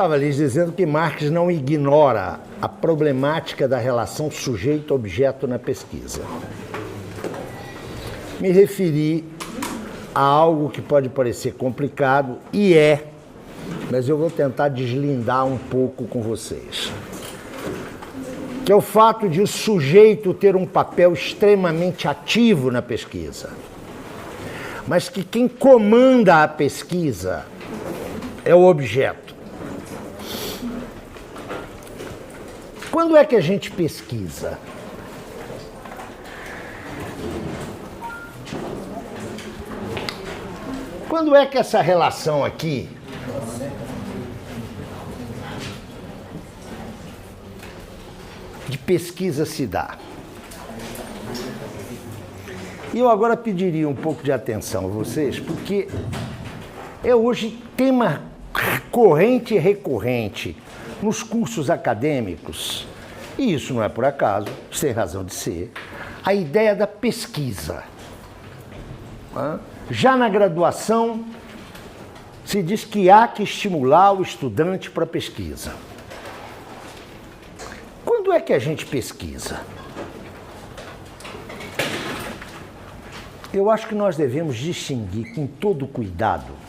Estava lhes dizendo que Marx não ignora a problemática da relação sujeito-objeto na pesquisa. Me referi a algo que pode parecer complicado, e mas eu vou tentar deslindar um pouco com vocês. Que é o fato de o sujeito ter um papel extremamente ativo na pesquisa, mas que quem comanda a pesquisa é o objeto. Quando é que a gente pesquisa? Quando é que essa relação aqui de pesquisa se dá? E eu agora pediria um pouco de atenção a vocês, porque é hoje tema corrente e recorrente nos cursos acadêmicos, e isso não é por acaso, sem razão de ser, a ideia da pesquisa. Já na graduação, se diz que há que estimular o estudante para a pesquisa. Quando é que a gente pesquisa? Eu acho que nós devemos distinguir com todo cuidado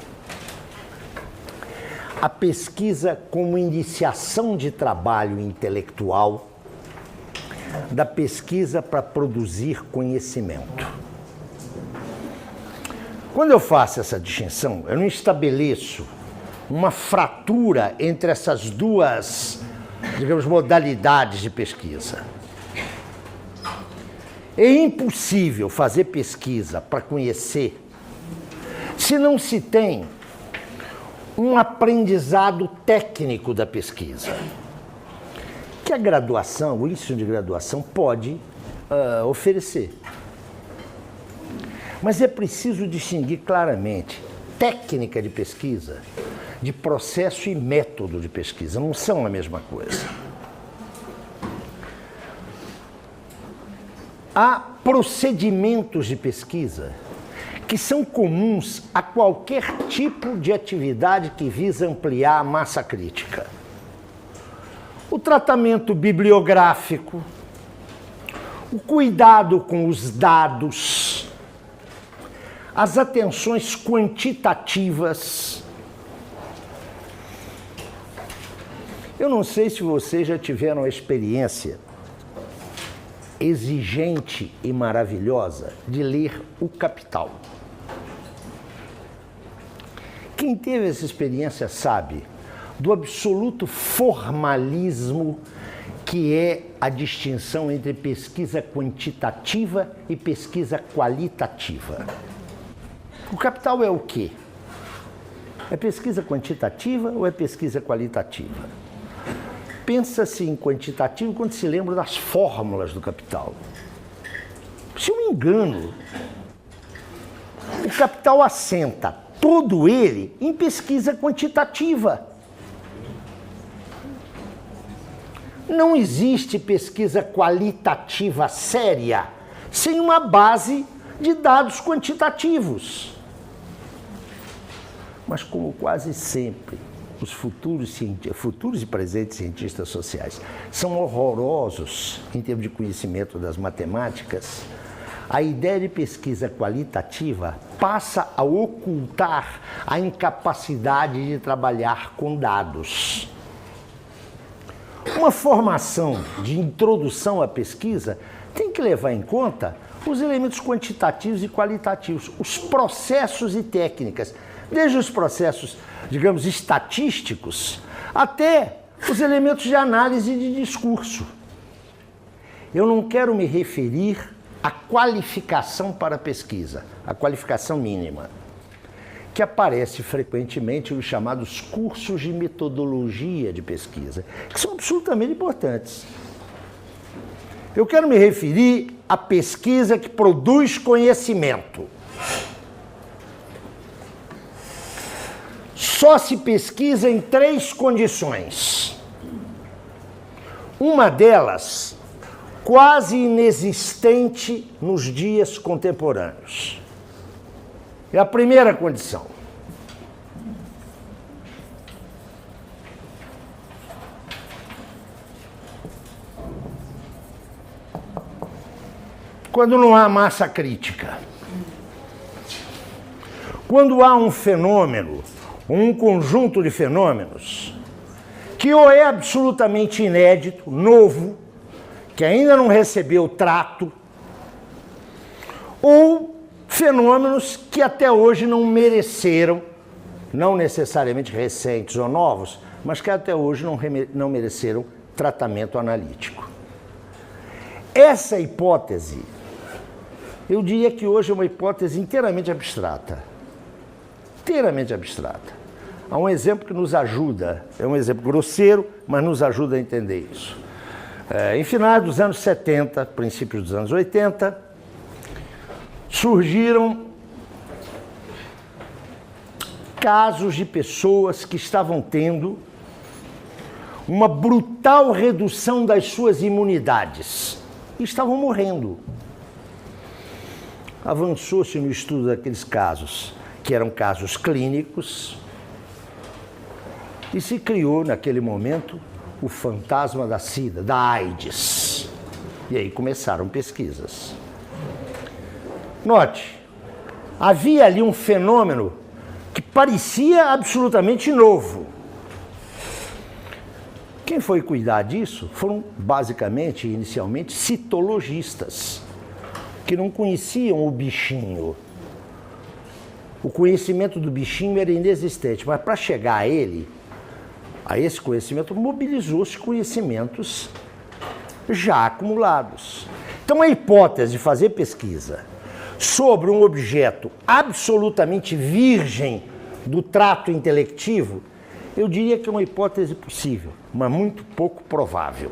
a pesquisa como iniciação de trabalho intelectual da pesquisa para produzir conhecimento. Quando eu faço essa distinção, eu não estabeleço uma fratura entre essas duas, digamos, modalidades de pesquisa. É impossível fazer pesquisa para conhecer se não se tem um aprendizado técnico da pesquisa, que a graduação, o ensino de graduação pode oferecer. Mas é preciso distinguir claramente técnica de pesquisa de processo e método de pesquisa, não são a mesma coisa. Há procedimentos de pesquisa que são comuns a qualquer tipo de atividade que visa ampliar a massa crítica. O tratamento bibliográfico, o cuidado com os dados, as atenções quantitativas. Eu não sei se vocês já tiveram a experiência exigente e maravilhosa de ler O Capital. Quem teve essa experiência sabe do absoluto formalismo que é a distinção entre pesquisa quantitativa e pesquisa qualitativa. O Capital é o quê? É pesquisa quantitativa ou é pesquisa qualitativa? Pensa-se em quantitativo quando se lembra das fórmulas do Capital. Se eu me engano, o Capital assenta todo ele em pesquisa quantitativa. Não existe pesquisa qualitativa séria sem uma base de dados quantitativos. Mas como quase sempre, os futuros e presentes cientistas sociais são horrorosos em termos de conhecimento das matemáticas, a ideia de pesquisa qualitativa passa a ocultar a incapacidade de trabalhar com dados. Uma formação de introdução à pesquisa tem que levar em conta os elementos quantitativos e qualitativos, os processos e técnicas, desde os processos, digamos, estatísticos, até os elementos de análise de discurso. Eu não quero me referir à qualificação para a pesquisa, a qualificação mínima, que aparece frequentemente nos chamados cursos de metodologia de pesquisa, que são absolutamente importantes. Eu quero me referir à pesquisa que produz conhecimento. Só se pesquisa em 3 condições. Uma delas, quase inexistente nos dias contemporâneos. É a primeira condição. quando não há massa crítica. Quando há um fenômeno, um conjunto de fenômenos, que ou é absolutamente inédito, novo, que ainda não recebeu trato, ou fenômenos que até hoje não mereceram, não necessariamente recentes ou novos, mas que até hoje não mereceram tratamento analítico. Essa hipótese, eu diria que hoje é uma hipótese inteiramente abstrata. Inteiramente abstrata. Há um exemplo que nos ajuda, é um exemplo grosseiro, mas nos ajuda a entender isso. Em finais dos anos 70, princípios dos anos 80, surgiram casos de pessoas que estavam tendo uma brutal redução das suas imunidades e estavam morrendo. Avançou-se no estudo daqueles casos, que eram casos clínicos, e se criou, naquele momento, o fantasma da SIDA, da AIDS. E aí começaram pesquisas. Note, havia ali um fenômeno que parecia absolutamente novo. Quem foi cuidar disso foram, basicamente, inicialmente, citologistas, que não conheciam o bichinho. O conhecimento do bichinho era inexistente, mas para chegar a ele, a esse conhecimento, mobilizou-se conhecimentos já acumulados. Então, a hipótese de fazer pesquisa sobre um objeto absolutamente virgem do trato intelectivo, eu diria que é uma hipótese possível, mas muito pouco provável.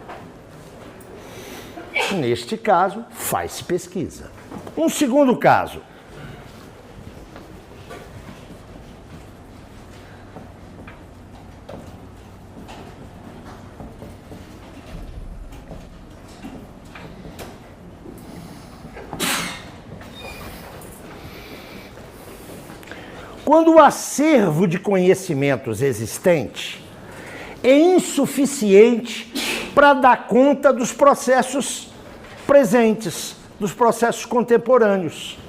Neste caso, faz-se pesquisa. Um segundo caso. Quando o acervo de conhecimentos existente é insuficiente para dar conta dos processos presentes, dos processos contemporâneos.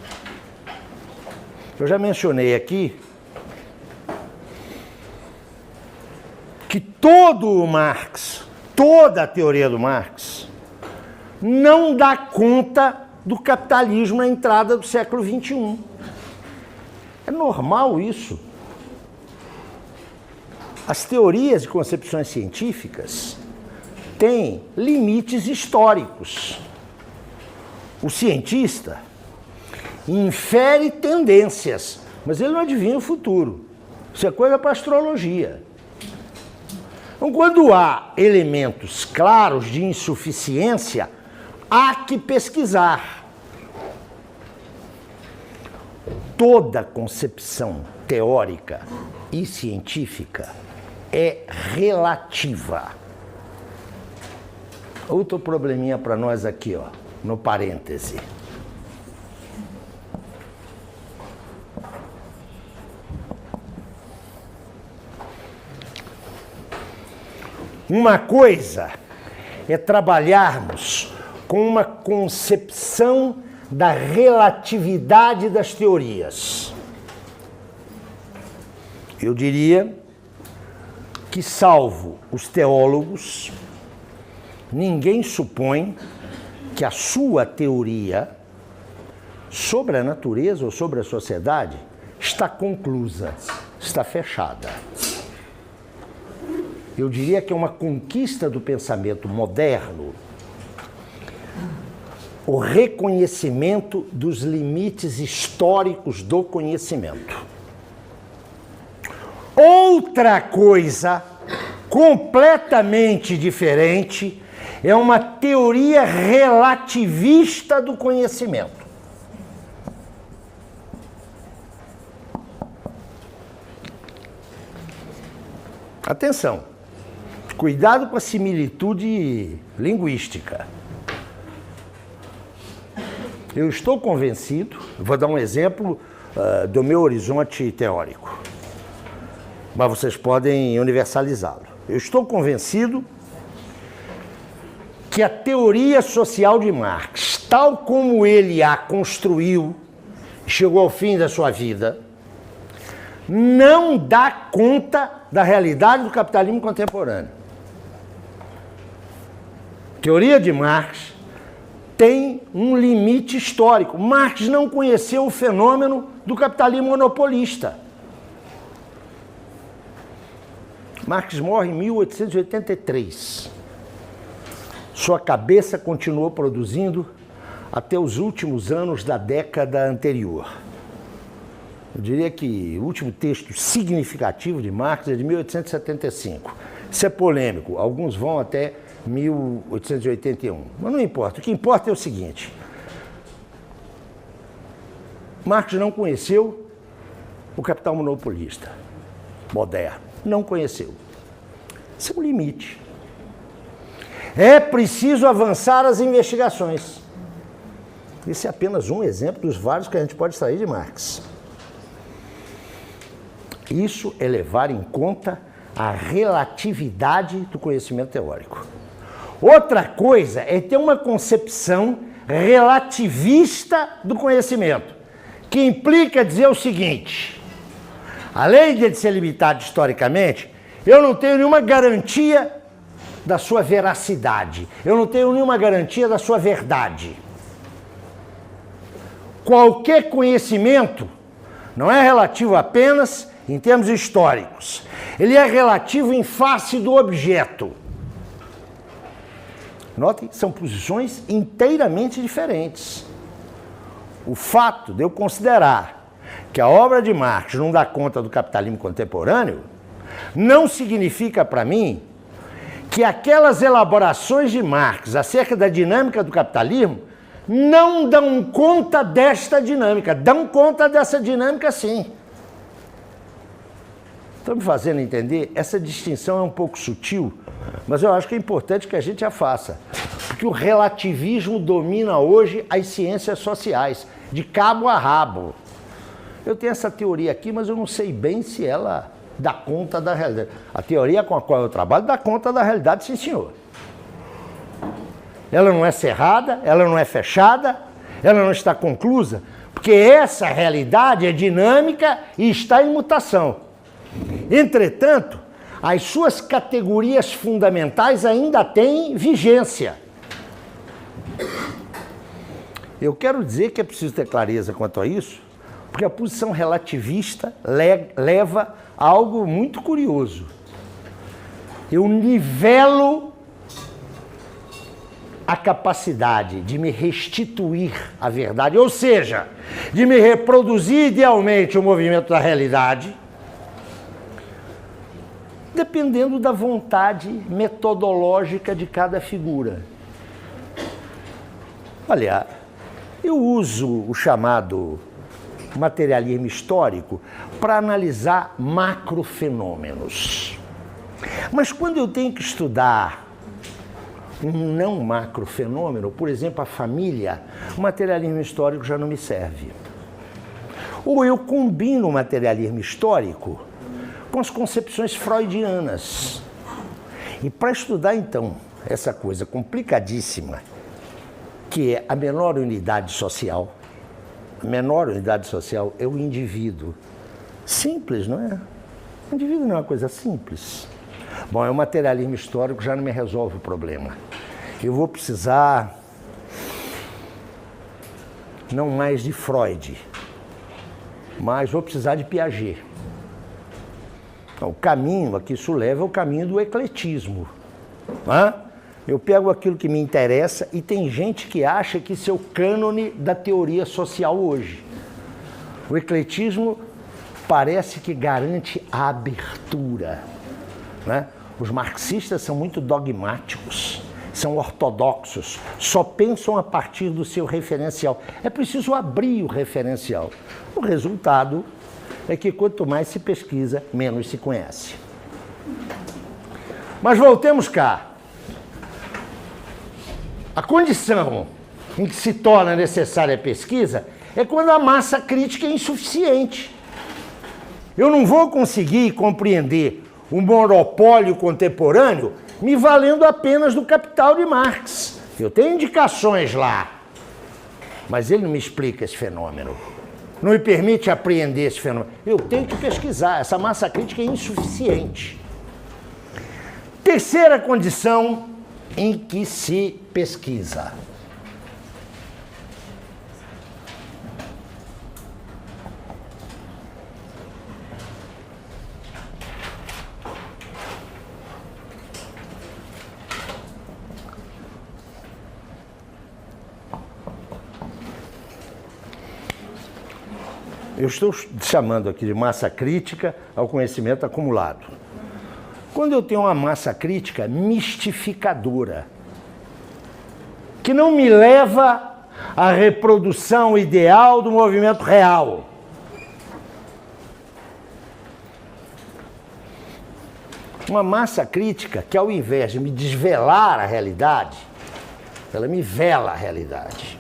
Eu já mencionei aqui que todo o Marx, toda a teoria do Marx, não dá conta do capitalismo na entrada do século XXI. É normal isso. As teorias e concepções científicas têm limites históricos. O cientista infere tendências, mas ele não adivinha o futuro. Isso é coisa para astrologia. Então, quando há elementos claros de insuficiência, há que pesquisar. Toda concepção teórica e científica é relativa. Outro probleminha para nós aqui, ó, no parêntese. Uma coisa é trabalharmos com uma concepção da relatividade das teorias. Eu diria que, salvo os teólogos, ninguém supõe que a sua teoria sobre a natureza ou sobre a sociedade está conclusa, está fechada. Eu diria que é uma conquista do pensamento moderno o reconhecimento dos limites históricos do conhecimento. Outra coisa completamente diferente é uma teoria relativista do conhecimento. Atenção, cuidado com a similitude linguística. Eu estou convencido, vou dar um exemplo do meu horizonte teórico, mas vocês podem universalizá-lo. Eu estou convencido que a teoria social de Marx, tal como ele a construiu, chegou ao fim da sua vida, não dá conta da realidade do capitalismo contemporâneo. A teoria de Marx tem um limite histórico. Marx não conheceu o fenômeno do capitalismo monopolista. Marx morre em 1883. Sua cabeça continuou produzindo até os últimos anos da década anterior. Eu diria que o último texto significativo de Marx é de 1875. Isso é polêmico, alguns vão até 1881. Mas não importa, o que importa é o seguinte. Marx não conheceu o capital monopolista moderno. Não conheceu. Isso é um limite. É preciso avançar as investigações. Esse é apenas um exemplo dos vários que a gente pode extrair de Marx. Isso é levar em conta a relatividade do conhecimento teórico. Outra coisa é ter uma concepção relativista do conhecimento, que implica dizer o seguinte: além de ser limitado historicamente, eu não tenho nenhuma garantia da sua veracidade, eu não tenho nenhuma garantia da sua verdade. Qualquer conhecimento não é relativo apenas em termos históricos, ele é relativo em face do objeto. Notem, são posições inteiramente diferentes. O fato de eu considerar que a obra de Marx não dá conta do capitalismo contemporâneo não significa para mim que aquelas elaborações de Marx acerca da dinâmica do capitalismo não dão conta desta dinâmica. Dão conta dessa dinâmica, sim. Estão me fazendo entender? Essa distinção é um pouco sutil, mas eu acho que é importante que a gente a faça. Porque o relativismo domina hoje as ciências sociais, de cabo a rabo. Eu tenho essa teoria aqui, mas eu não sei bem se ela dá conta da realidade. A teoria com a qual eu trabalho dá conta da realidade, sim, senhor. Ela não é cerrada, ela não é fechada, ela não está conclusa, porque essa realidade é dinâmica e está em mutação. Entretanto, as suas categorias fundamentais ainda têm vigência. Eu quero dizer que é preciso ter clareza quanto a isso, porque a posição relativista leva a algo muito curioso. Eu nivelo a capacidade de me restituir à verdade, ou seja, de me reproduzir idealmente o movimento da realidade, dependendo da vontade metodológica de cada figura. Olha, eu uso o chamado materialismo histórico para analisar macrofenômenos. Mas quando eu tenho que estudar um não macrofenômeno, por exemplo, a família, o materialismo histórico já não me serve. Ou eu combino o materialismo histórico com as concepções freudianas. E para estudar, então, essa coisa complicadíssima, que é a menor unidade social, a menor unidade social é o indivíduo. Simples, não é? O indivíduo não é uma coisa simples. Bom, o materialismo histórico já não me resolve o problema. Eu vou precisar não mais de Freud, mas vou precisar de Piaget. Então, o caminho a que isso leva é o caminho do ecletismo. Eu pego aquilo que me interessa e tem gente que acha que isso é o cânone da teoria social hoje. O ecletismo parece que garante a abertura. Os marxistas são muito dogmáticos, são ortodoxos, só pensam a partir do seu referencial. É preciso abrir o referencial. O resultado é que quanto mais se pesquisa, menos se conhece. Mas voltemos cá. A condição em que se torna necessária a pesquisa é quando a massa crítica é insuficiente. Eu não vou conseguir compreender o monopólio contemporâneo me valendo apenas do Capital de Marx. Eu tenho indicações lá, mas ele não me explica esse fenômeno. Não me permite apreender esse fenômeno. Eu tenho que pesquisar. Essa massa crítica é insuficiente. Terceira condição em que se pesquisa. Eu estou chamando aqui de massa crítica ao conhecimento acumulado. Quando eu tenho uma massa crítica mistificadora, que não me leva à reprodução ideal do movimento real. Uma massa crítica que, ao invés de me desvelar a realidade, ela me vela a realidade.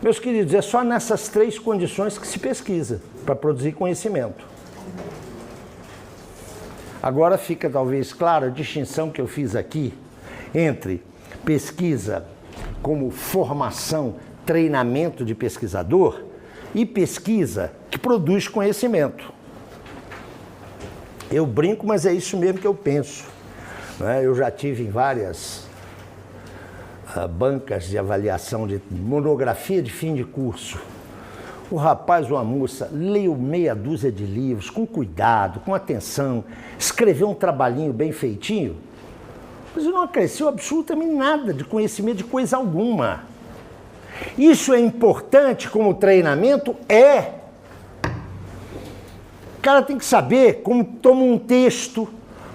Meus queridos, é só nessas três condições que se pesquisa para produzir conhecimento. Agora fica talvez clara a distinção que eu fiz aqui entre pesquisa como formação, treinamento de pesquisador e pesquisa que produz conhecimento. Eu brinco, mas é isso mesmo que eu penso. Eu já tive em várias bancas de avaliação de monografia de fim de curso. O rapaz ou a moça leu meia dúzia de livros, com cuidado, com atenção, escreveu um trabalhinho bem feitinho, mas não acresceu absolutamente nada de conhecimento de coisa alguma. Isso é importante como treinamento? É. O cara tem que saber como toma um texto,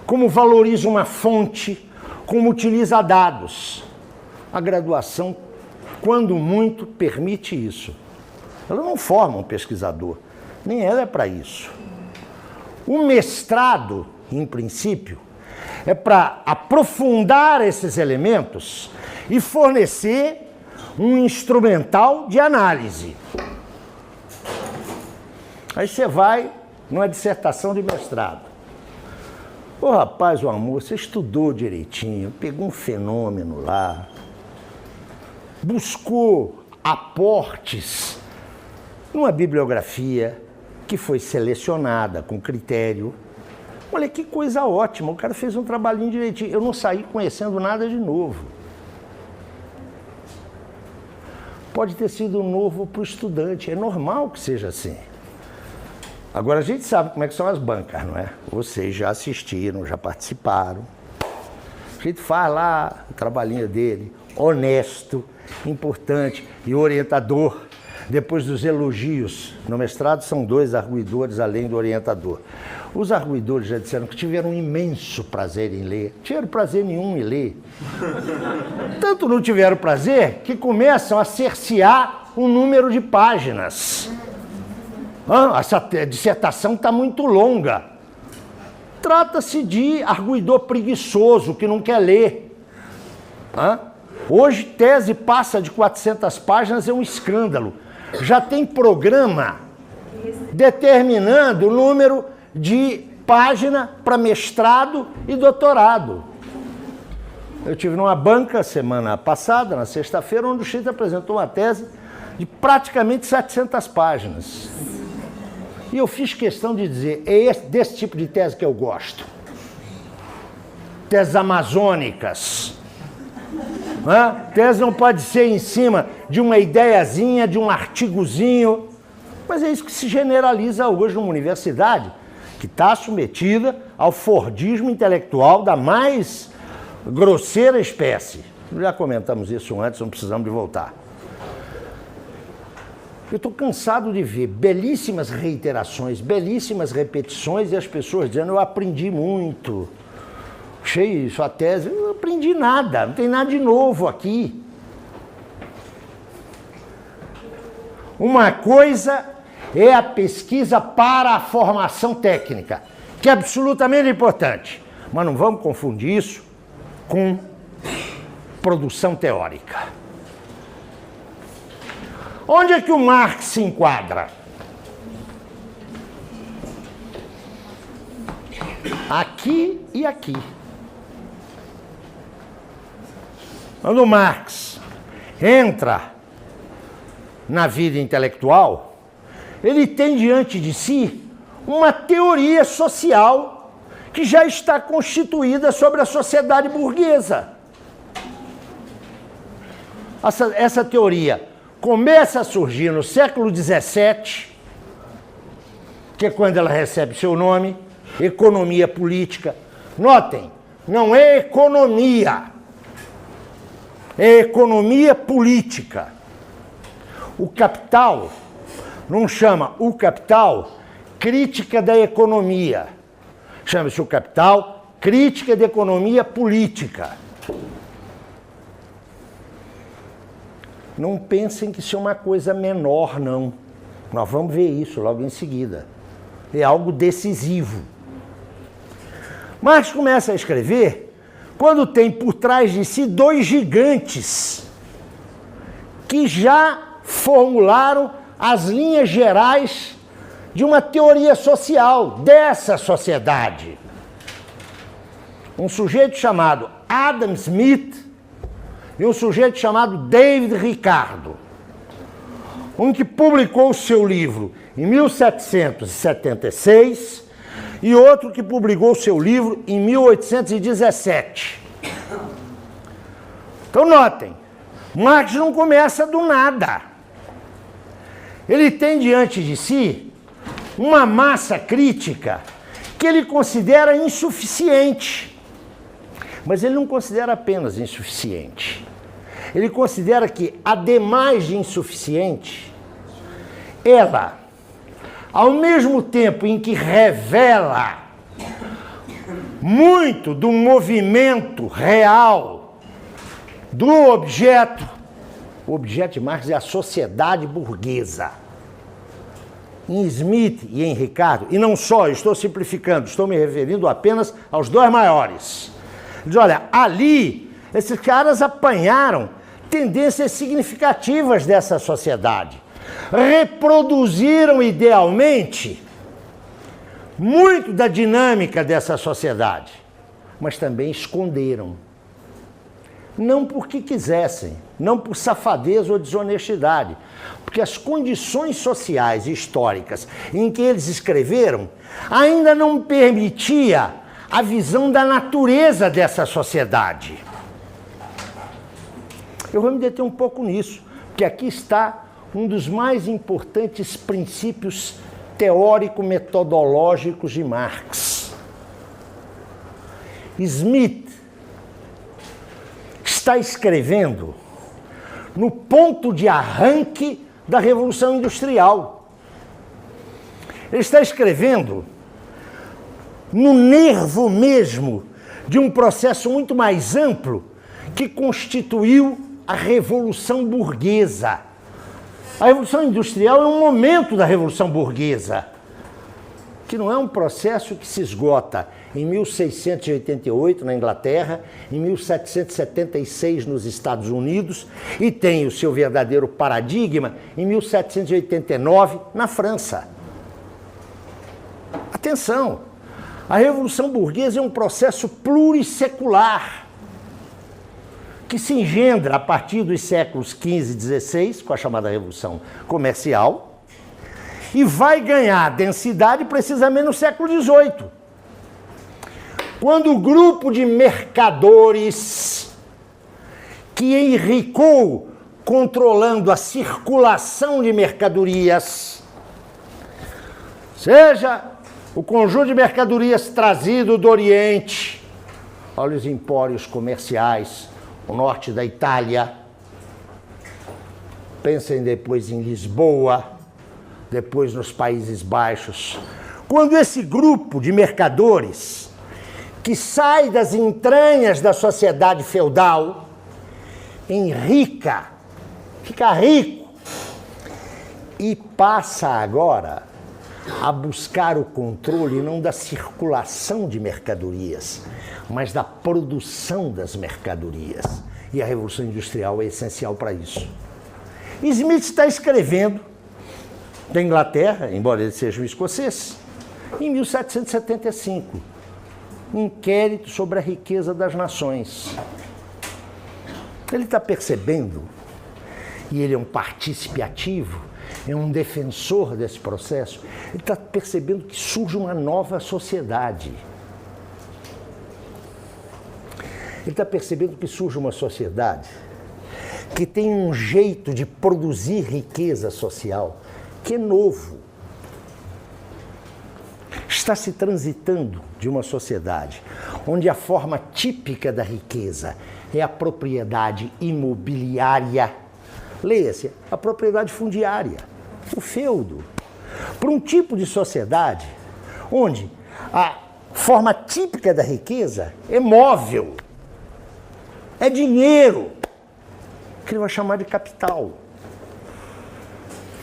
como valoriza uma fonte, como utiliza dados. A graduação, quando muito, permite isso. Ela não forma um pesquisador, nem ela é para isso. O mestrado, em princípio, é para aprofundar esses elementos e fornecer um instrumental de análise. Aí você vai numa dissertação de mestrado. O rapaz ou a moça estudou direitinho, pegou um fenômeno lá, buscou aportes numa bibliografia que foi selecionada com critério. Olha que coisa ótima, o cara fez um trabalhinho direitinho. Eu não saí conhecendo nada de novo. Pode ter sido novo para o estudante, é normal que seja assim. Agora a gente sabe como é que são as bancas, não é? Vocês já assistiram, já participaram. A gente faz lá o trabalhinho dele, honesto, importante e orientador. Depois dos elogios, no mestrado são 2 arguidores além do orientador. Os arguidores já disseram que tiveram um imenso prazer em ler. Não tiveram prazer nenhum em ler. Tanto não tiveram prazer que começam a cercear o número de páginas. Essa dissertação está muito longa. Trata-se de arguidor preguiçoso que não quer ler. Hoje, tese passa de 400 páginas, é um escândalo. Já tem programa determinando o número de página para mestrado e doutorado. Eu tive numa banca semana passada, na sexta-feira, onde o Chita apresentou uma tese de praticamente 700 páginas. E eu fiz questão de dizer, é desse tipo de tese que eu gosto. Teses amazônicas. Tese não pode ser em cima de uma ideiazinha, de um artigozinho. Mas é isso que se generaliza hoje numa universidade que está submetida ao fordismo intelectual da mais grosseira espécie. Já comentamos isso antes, não precisamos de voltar. Eu estou cansado de ver belíssimas reiterações, belíssimas repetições e as pessoas dizendo, eu aprendi muito. Achei sua tese, eu não aprendi nada, não tem nada de novo aqui. Uma coisa é a pesquisa para a formação técnica, que é absolutamente importante, mas não vamos confundir isso com produção teórica. Onde é que o Marx se enquadra? aqui e aqui. Quando Marx entra na vida intelectual, ele tem diante de si uma teoria social que já está constituída sobre a sociedade burguesa. Essa teoria começa a surgir no século XVII, que é quando ela recebe seu nome, economia política. Notem, não é economia, é economia política. O Capital não chama o Capital crítica da economia. Chama-se o Capital crítica da economia política. Não pensem que isso é uma coisa menor, não. Nós vamos ver isso logo em seguida. É algo decisivo. Marx começa a escrever quando tem por trás de si dois gigantes que já formularam as linhas gerais de uma teoria social dessa sociedade. Um sujeito chamado Adam Smith e um sujeito chamado David Ricardo. Um que publicou o seu livro em 1776 e outro que publicou o seu livro em 1817. Então notem, Marx não começa do nada. Ele tem diante de si uma massa crítica que ele considera insuficiente. Mas ele não considera apenas insuficiente. Ele considera que, ademais de insuficiente, ela, ao mesmo tempo em que revela muito do movimento real do objeto, o objeto de Marx é a sociedade burguesa. Em Smith e em Ricardo, e não só, estou simplificando, estou me referindo apenas aos dois maiores. Diz, olha, ali, esses caras apanharam tendências significativas dessa sociedade. Reproduziram idealmente muito da dinâmica dessa sociedade, mas também esconderam. Não porque quisessem, não por safadeza ou desonestidade, porque as condições sociais e históricas em que eles escreveram ainda não permitia a visão da natureza dessa sociedade. Eu vou me deter um pouco nisso, porque aqui está um dos mais importantes princípios teórico-metodológicos de Marx. Smith está escrevendo no ponto de arranque da Revolução Industrial. Ele está escrevendo no nervo mesmo de um processo muito mais amplo que constituiu a Revolução Burguesa. A Revolução Industrial é um momento da Revolução Burguesa, que não é um processo que se esgota em 1688 na Inglaterra, em 1776 nos Estados Unidos e tem o seu verdadeiro paradigma em 1789 na França. Atenção, a Revolução Burguesa é um processo plurissecular que se engendra a partir dos séculos XV e XVI, com a chamada Revolução Comercial, e vai ganhar densidade precisamente no século XVIII, quando o grupo de mercadores que enricou controlando a circulação de mercadorias, seja o conjunto de mercadorias trazido do Oriente, olha os empórios comerciais, o norte da Itália, pensem depois em Lisboa, depois nos Países Baixos. Quando esse grupo de mercadores que sai das entranhas da sociedade feudal, enrica, fica rico e passa agora a buscar o controle não da circulação de mercadorias, mas da produção das mercadorias. E a Revolução Industrial é essencial para isso. Smith está escrevendo da Inglaterra, embora ele seja um escocês, em 1775. inquérito sobre a riqueza das nações. Ele está percebendo, e ele é um partícipe ativo, é um defensor desse processo, ele está percebendo que surge uma nova sociedade. Ele está percebendo que surge uma sociedade que tem um jeito de produzir riqueza social que é novo. Está se transitando de uma sociedade onde a forma típica da riqueza é a propriedade imobiliária. Leia-se, a propriedade fundiária, o feudo, para um tipo de sociedade onde a forma típica da riqueza é móvel, é dinheiro, que ele vai chamar de capital.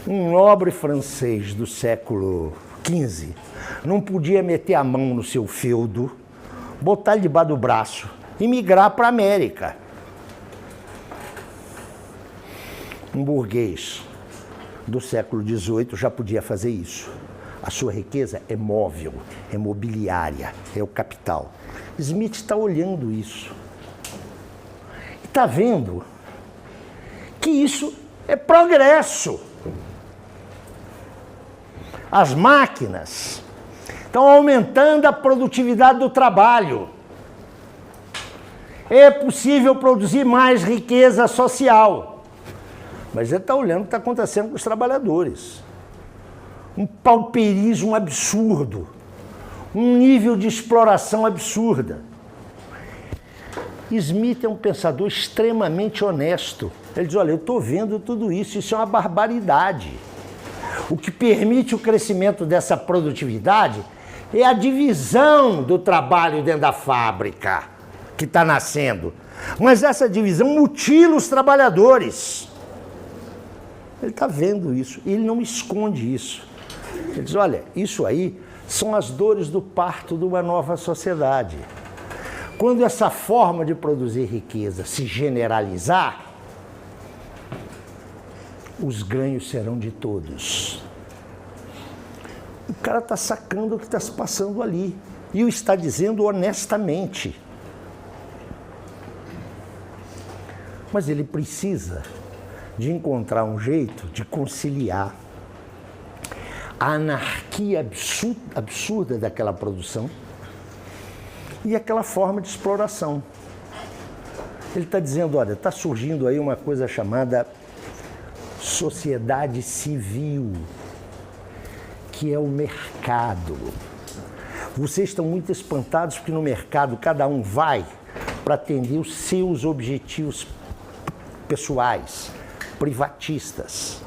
Um nobre francês do século XV não podia meter a mão no seu feudo, botar ele debaixo do braço e migrar para a América. Um burguês do século XVIII já podia fazer isso. A sua riqueza é móvel, é mobiliária, é o capital. Smith está olhando isso. Está vendo que isso é progresso. As máquinas estão aumentando a produtividade do trabalho. É possível produzir mais riqueza social. Mas ele está olhando o que está acontecendo com os trabalhadores. Um pauperismo absurdo. Um nível de exploração absurda. Smith é um pensador extremamente honesto. Ele diz, olha, eu estou vendo tudo isso, isso é uma barbaridade. O que permite o crescimento dessa produtividade é a divisão do trabalho dentro da fábrica que está nascendo. Mas essa divisão mutila os trabalhadores. Ele está vendo isso e ele não esconde isso. Ele diz, olha, isso aí são as dores do parto de uma nova sociedade. Quando essa forma de produzir riqueza se generalizar, os ganhos serão de todos. O cara está sacando o que está se passando ali e o está dizendo honestamente. Mas ele precisa de encontrar um jeito de conciliar a anarquia absurda daquela produção e aquela forma de exploração. Ele está dizendo, olha, está surgindo aí uma coisa chamada sociedade civil, que é o mercado. Vocês estão muito espantados porque no mercado cada um vai para atender os seus objetivos pessoais, privatistas.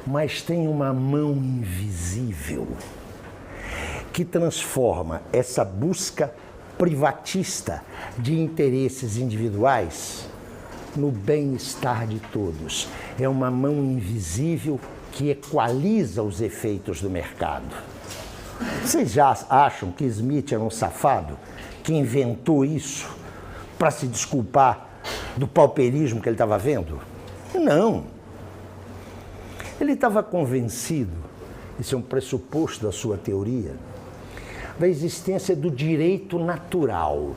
Mas tem uma mão invisível que transforma essa busca privatista de interesses individuais no bem-estar de todos. É uma mão invisível que equaliza os efeitos do mercado. Vocês já acham que Smith era um safado que inventou isso para se desculpar do pauperismo que ele estava vendo? Não. Ele estava convencido, isso é um pressuposto da sua teoria, da existência do direito natural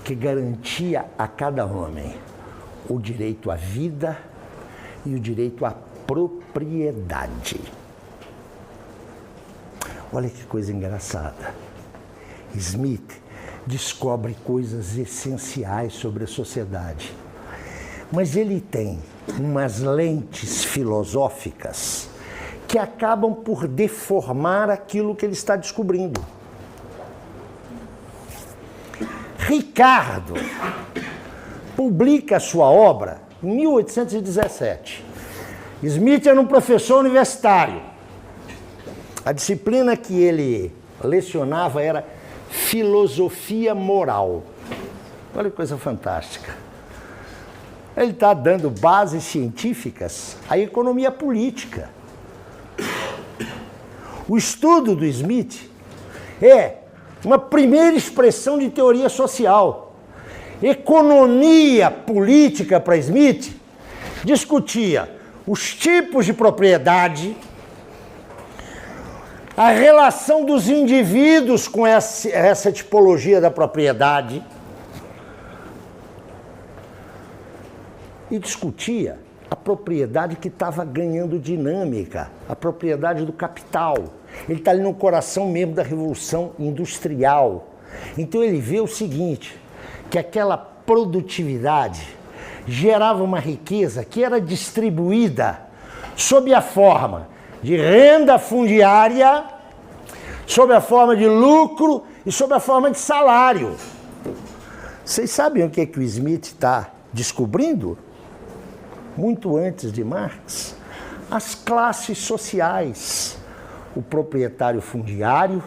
que garantia a cada homem o direito à vida e o direito à propriedade. Olha que coisa engraçada. Smith descobre coisas essenciais sobre a sociedade, mas ele tem umas lentes filosóficas que acabam por deformar aquilo que ele está descobrindo. Ricardo publica a sua obra em 1817. Smith era um professor universitário. A disciplina que ele lecionava era filosofia moral. Olha que coisa fantástica. Ele está dando bases científicas à economia política. O estudo do Smith é uma primeira expressão de teoria social. Economia política para Smith discutia os tipos de propriedade, a relação dos indivíduos com essa tipologia da propriedade, e discutia a propriedade que estava ganhando dinâmica, a propriedade do capital. Ele está ali no coração mesmo da Revolução Industrial. Então ele vê o seguinte, que aquela produtividade gerava uma riqueza que era distribuída sob a forma de renda fundiária, sob a forma de lucro e sob a forma de salário. Vocês sabem o que o Smith está descobrindo? Muito antes de Marx, as classes sociais, o proprietário fundiário,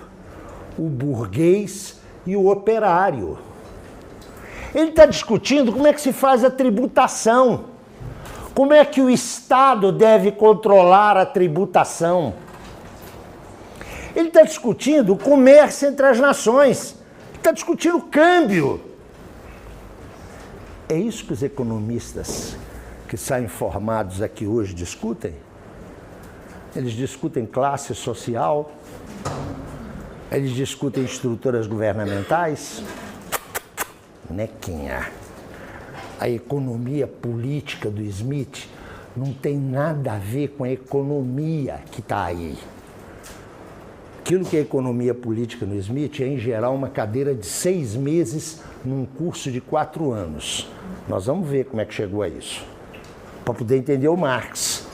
o burguês e o operário. Ele está discutindo como é que se faz a tributação, como é que o Estado deve controlar a tributação. Ele está discutindo o comércio entre as nações, está discutindo o câmbio. É isso que os economistas que saem formados aqui hoje discutem. Eles discutem classe social, eles discutem estruturas governamentais. Nequinha. A economia política do Smith não tem nada a ver com a economia que está aí. Aquilo que é economia política no Smith é, em geral, uma cadeira de 6 meses num curso de 4 anos. Nós vamos ver como é que chegou a isso, para poder entender o Marx.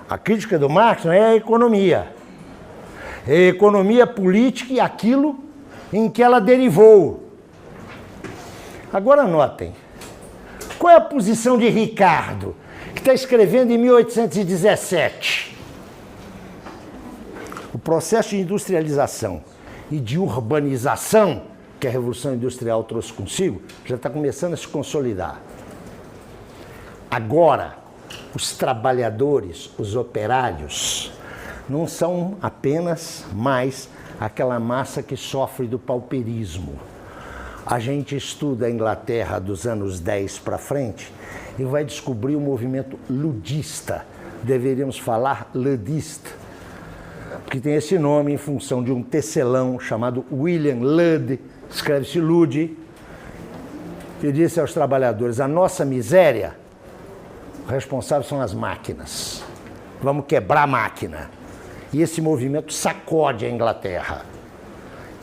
A crítica do Marx não é a economia. É a economia política e aquilo em que ela derivou. Agora notem, qual é a posição de Ricardo, que está escrevendo em 1817? O processo de industrialização e de urbanização que a Revolução Industrial trouxe consigo já está começando a se consolidar. Agora, os trabalhadores, os operários, não são apenas mais aquela massa que sofre do pauperismo. A gente estuda a Inglaterra dos anos 10 para frente e vai descobrir o movimento ludista. Deveríamos falar ludista, porque tem esse nome em função de um tecelão chamado William Ludd, escreve-se Ludd, que disse aos trabalhadores: a nossa miséria, os responsáveis são as máquinas. Vamos quebrar a máquina. E esse movimento sacode a Inglaterra.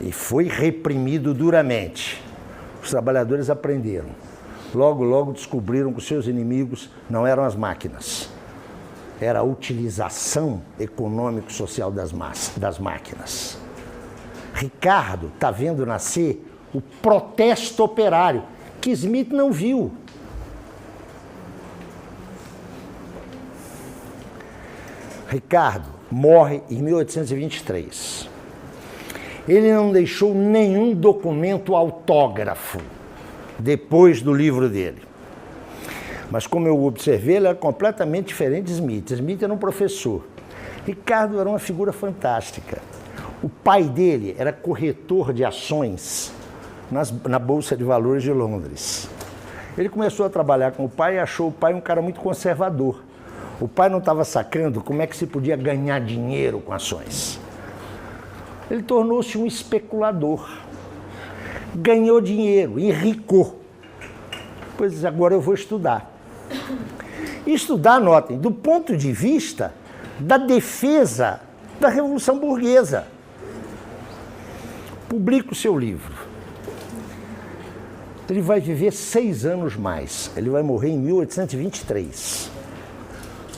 E foi reprimido duramente. Os trabalhadores aprenderam. Logo, logo descobriram que os seus inimigos não eram as máquinas. Era a utilização econômico-social das máquinas. Ricardo está vendo nascer o protesto operário, que Smith não viu. Ricardo morre em 1823. Ele não deixou nenhum documento autógrafo depois do livro dele. Mas como eu observei, ele era completamente diferente de Smith. Smith era um professor. Ricardo era uma figura fantástica. O pai dele era corretor de ações na Bolsa de Valores de Londres. Ele começou a trabalhar com o pai e achou o pai um cara muito conservador. O pai não estava sacando como é que se podia ganhar dinheiro com ações. Ele tornou-se um especulador. Ganhou dinheiro, enricou. Pois agora eu vou estudar. E estudar, notem, do ponto de vista da defesa da Revolução Burguesa. Publica o seu livro. Ele vai viver 6 anos mais. Ele vai morrer em 1823.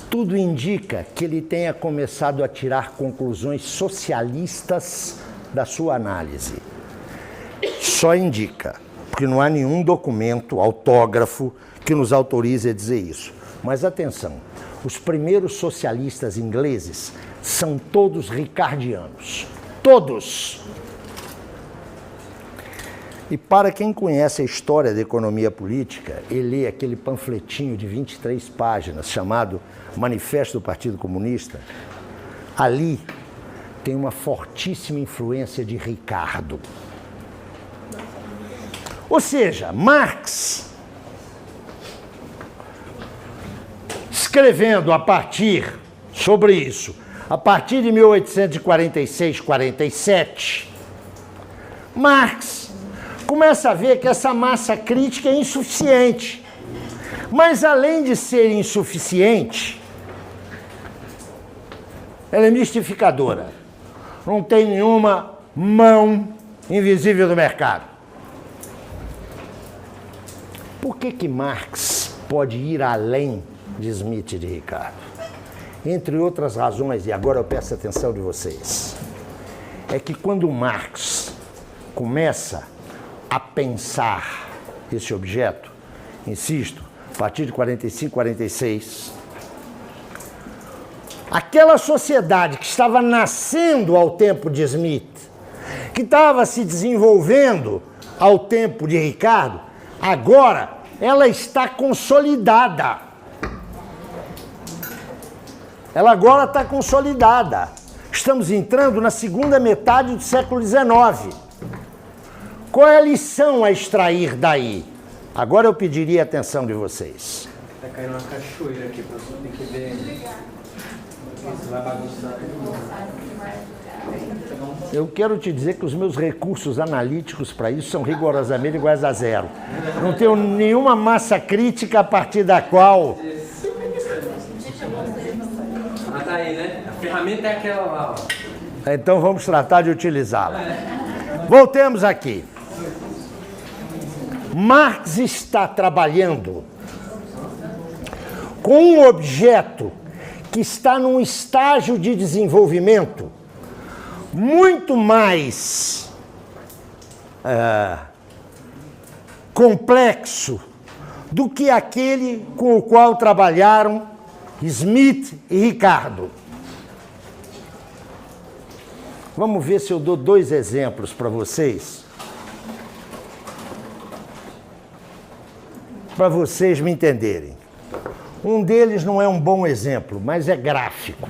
Tudo indica que ele tenha começado a tirar conclusões socialistas da sua análise. Só indica, porque não há nenhum documento, autógrafo, que nos autorize a dizer isso. Mas atenção, os primeiros socialistas ingleses são todos ricardianos. Todos! E para quem conhece a história da economia política, ele lê aquele panfletinho de 23 páginas chamado Manifesto do Partido Comunista. Ali tem uma fortíssima influência de Ricardo. Ou seja, Marx, escrevendo a partir sobre isso, a partir de 1846, 47, Marx começa a ver que essa massa crítica é insuficiente. Mas, além de ser insuficiente, ela é mistificadora. Não tem nenhuma mão invisível do mercado. Por que Marx pode ir além de Smith e de Ricardo? Entre outras razões, e agora eu peço a atenção de vocês, é que quando Marx começa a pensar esse objeto, insisto, a partir de 45, 46, aquela sociedade que estava nascendo ao tempo de Smith, que estava se desenvolvendo ao tempo de Ricardo, agora ela está consolidada. Ela agora está consolidada. Estamos entrando na segunda metade do século XIX. Qual é a lição a extrair daí? Agora eu pediria a atenção de vocês. Tá caindo uma cachoeira aqui, professor. Tem que ver. Isso vai bagunçar tudo. Eu quero te dizer que os meus recursos analíticos para isso são rigorosamente iguais a zero. Não tenho nenhuma massa crítica a partir da qual... Ah, tá aí, né? A ferramenta é aquela lá, ó. Então vamos tratar de utilizá-la. Voltemos aqui. Marx está trabalhando com um objeto que está num estágio de desenvolvimento muito mais complexo do que aquele com o qual trabalharam Smith e Ricardo. Vamos ver se eu dou dois exemplos para vocês me entenderem. Um deles não é um bom exemplo, mas é gráfico.